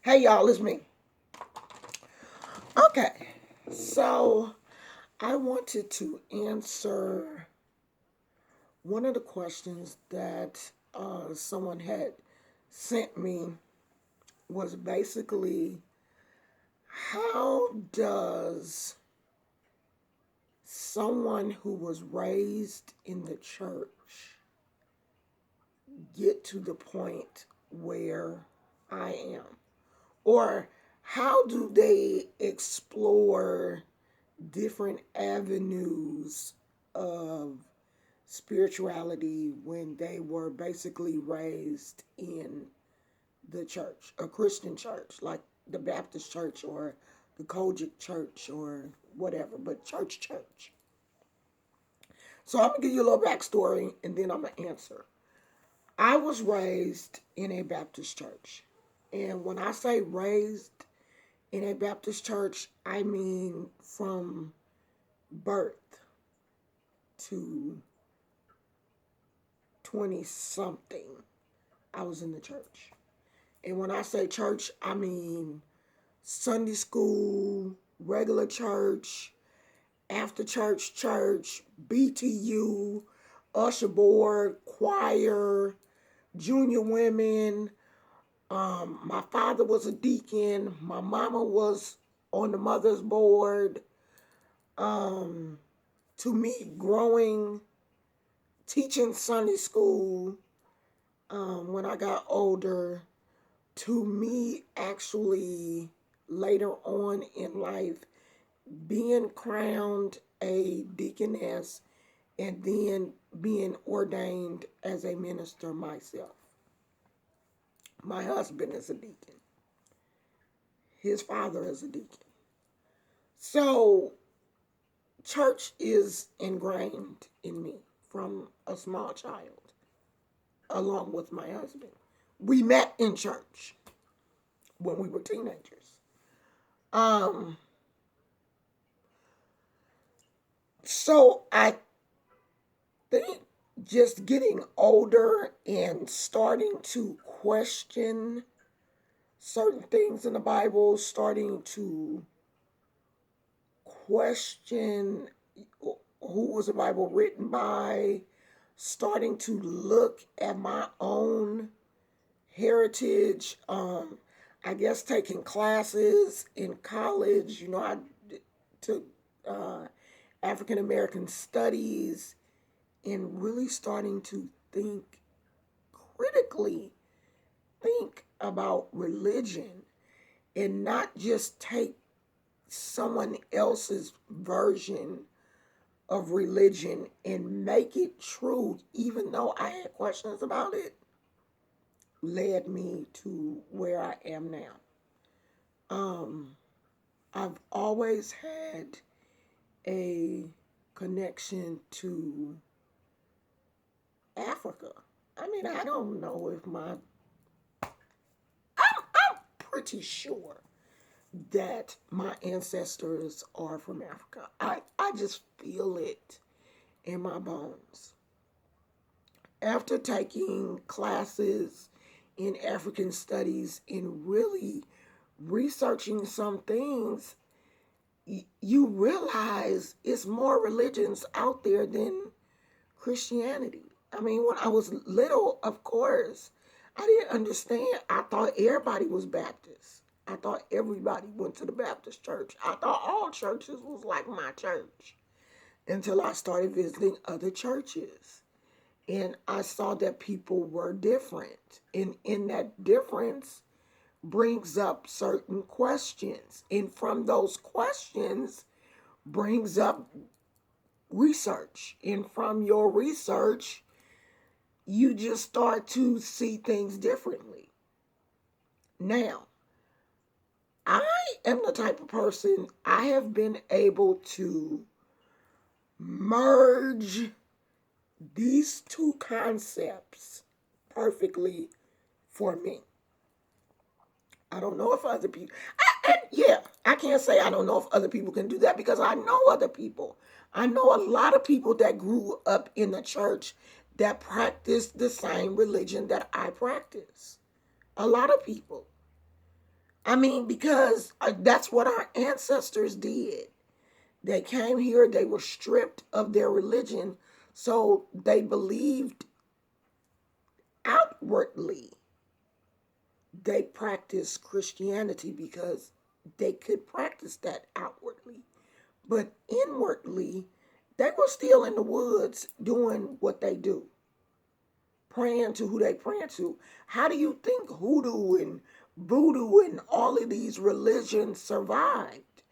Hey y'all, it's me. Okay, so I wanted to answer one of the questions that someone had sent me was basically how does someone who was raised in the church get to the point where I am? Or how do they explore different avenues of spirituality when they were basically raised in the church, a Christian church, like the Baptist church or the Kojic church or whatever, but church. So I'm gonna give you a little backstory and then I'm gonna answer. I was raised in a Baptist church. And when I say raised in a Baptist church, I mean from birth to 20 something, I was in the church. And when I say church, I mean Sunday school, regular church, after church, BTU, usher board, choir, junior women. My father was a deacon. My mama was on the mother's board. Um, to me, growing, teaching Sunday school when I got older, to me, actually, later on in life, being crowned a deaconess and then being ordained as a minister myself. My husband is a deacon, his father is a deacon. So, church is ingrained in me from a small child, along with my husband. We met in church when we were teenagers. Um, so I think just getting older and starting to question certain things in the Bible, starting to question who was the Bible written by, starting to look at my own heritage. I guess taking classes in college. I took uh, African American studies and really starting to critically think about religion and not just take someone else's version of religion and make it true, even though I had questions about it, led me to where I am now. Um, I've always had a connection to Africa. I mean, I don't know if I'm pretty sure that my ancestors are from Africa. I just feel it in my bones. After taking classes in African studies and really researching some things, you realize it's more religions out there than Christianity. I mean, when I was little, of course, I didn't understand. I thought everybody was Baptist. I thought everybody went to the Baptist church. I thought all churches was like my church until I started visiting other churches. And I saw that people were different. And in that difference brings up certain questions. And from those questions brings up research. And from your research, you just start to see things differently. Now, I am the type of person, I have been able to merge these two concepts perfectly for me. I don't know if other people, yeah, I can't say I don't know if other people can do that because I know other people. I know a lot of people that grew up in the church that practice the same religion that I practice. A lot of people. I mean, because that's what our ancestors did. They came here, they were stripped of their religion, so they believed outwardly they practiced Christianity because they could practice that outwardly. But inwardly, they were still in the woods doing what they do, praying to who they praying to. How do you think hoodoo and voodoo and all of these religions survived?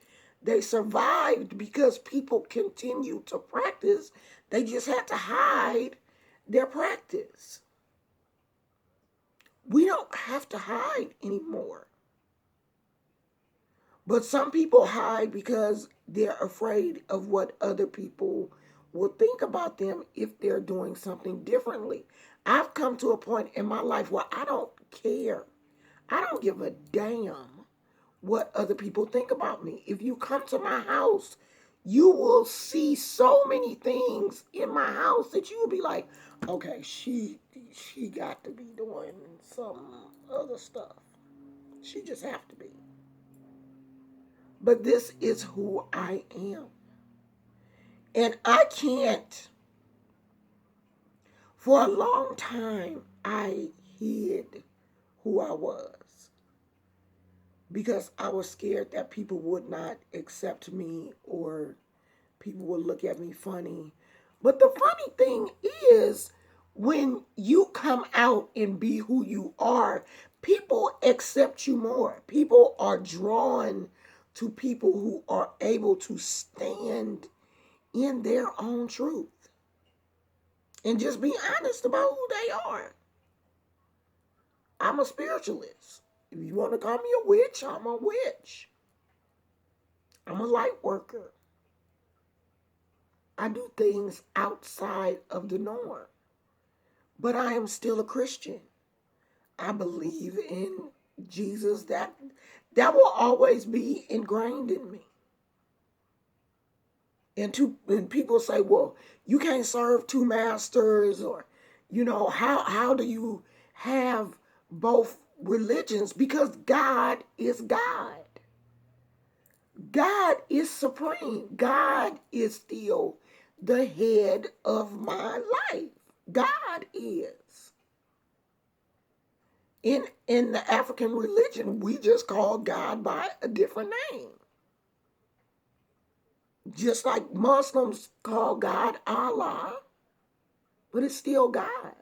They survived because people continued to practice. They just had to hide their practice. We don't have to hide anymore. But some people hide because they're afraid of what other people will think about them if they're doing something differently. I've come to a point in my life where I don't care. I don't give a damn what other people think about me. If you come to my house, you will see so many things in my house that you will be like, okay, she got to be doing some other stuff. She just have to be. But this is who I am. And I can't, for a long time, I hid who I was because I was scared that people would not accept me or people would look at me funny. But the funny thing is, when you come out and be who you are, people accept you more. People are drawn to people who are able to stand in their own truth and just be honest about who they are. I'm a spiritualist. If you want to call me a witch, I'm a witch. I'm a light worker. I do things outside of the norm, but I am still a Christian. I believe in Jesus. That will always be ingrained in me. And people say, well, you can't serve two masters, or how do you have both religions? Because God is God. God is supreme. God is still the head of my life. God is. In the African religion, we just call God by a different name. Just like Muslims call God Allah, but it's still God.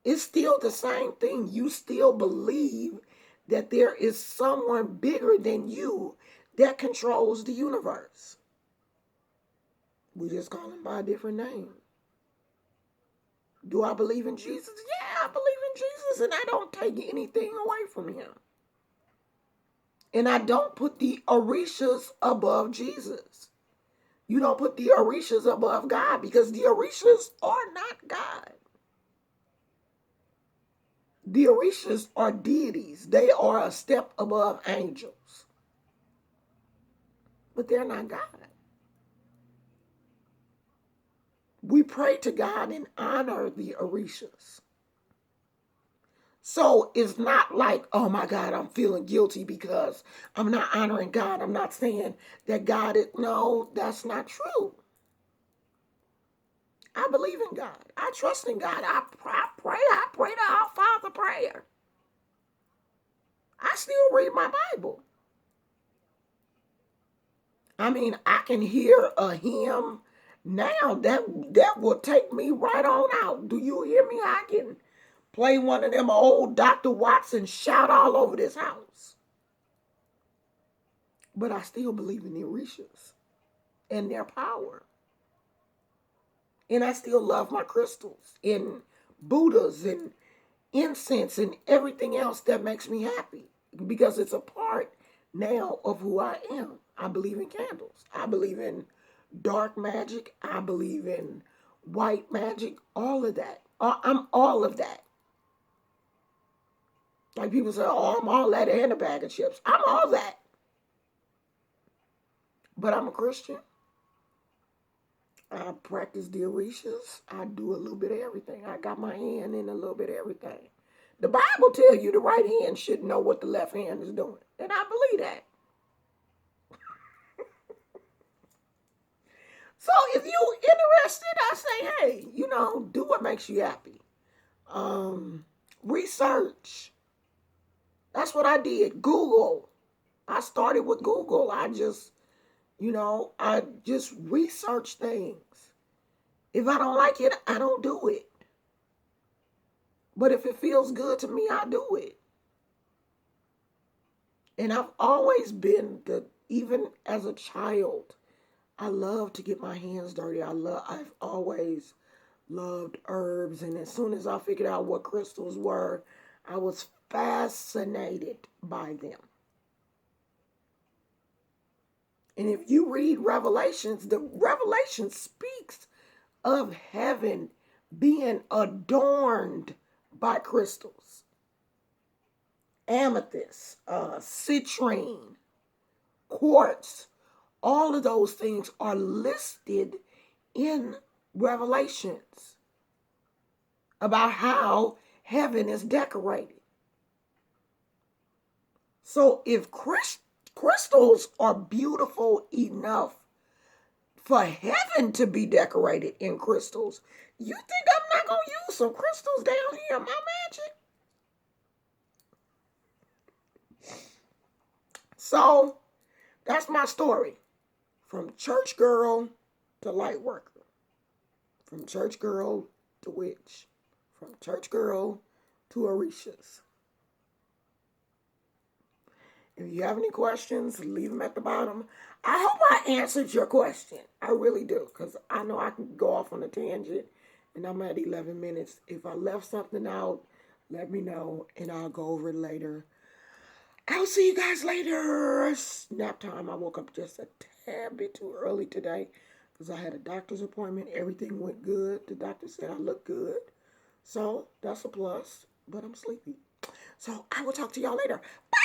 It's still the same thing. You still believe that there is someone bigger than you that controls the universe. We just call him by a different name. Do I believe in Jesus? Yeah, I believe in Jesus, and I don't take anything away from him. And I don't put the orishas above Jesus. You don't put the orishas above God because the orishas are not God. The orishas are deities. They are a step above angels. But they're not God. We pray to God and honor the orishas. So it's not like, oh my God, I'm feeling guilty because I'm not honoring God. I'm not saying that God is, no, that's not true. I believe in God. I trust in God. I pray the Our Father prayer. I still read my Bible. I mean, I can hear a hymn now that will take me right on out. Do you hear me? I can play one of them old Dr. Watson shout all over this house. But I still believe in the orishas and their power. And I still love my crystals and Buddhas and incense and everything else that makes me happy because it's a part now of who I am. I believe in candles. I believe in dark magic. I believe in white magic. All of that. I'm all of that. Like people say, oh, I'm all that and a bag of chips. I'm all that. But I'm a Christian. I practice the orishas. I do a little bit of everything. I got my hand in a little bit of everything. The Bible tells you the right hand should know what the left hand is doing. And I believe that. So if you interested, I say, hey, do what makes you happy. Research. That's what I did. Google. I started with Google. I just research things. If I don't like it, I don't do it. But if it feels good to me, I do it. And I've always been even as a child, I love to get my hands dirty. I've always loved herbs. And as soon as I figured out what crystals were, I was fascinated by them. And if you read Revelations, the Revelation speaks of heaven being adorned by crystals. Amethyst, citrine, quartz, all of those things are listed in Revelations about how heaven is decorated. So if crystals are beautiful enough for heaven to be decorated in crystals, you think I'm not going to use some crystals down here in my magic? So that's my story. From church girl to light worker. From church girl to witch. From church girl to orishas. If you have any questions, leave them at the bottom. I hope I answered your question. I really do, because I know I can go off on a tangent, and I'm at 11 minutes. If I left something out, let me know, and I'll go over it later. I'll see you guys later. Nap time. I woke up just a tad bit too early today because I had a doctor's appointment. Everything went good. The doctor said I look good. So that's a plus, but I'm sleepy. So I will talk to y'all later. Bye.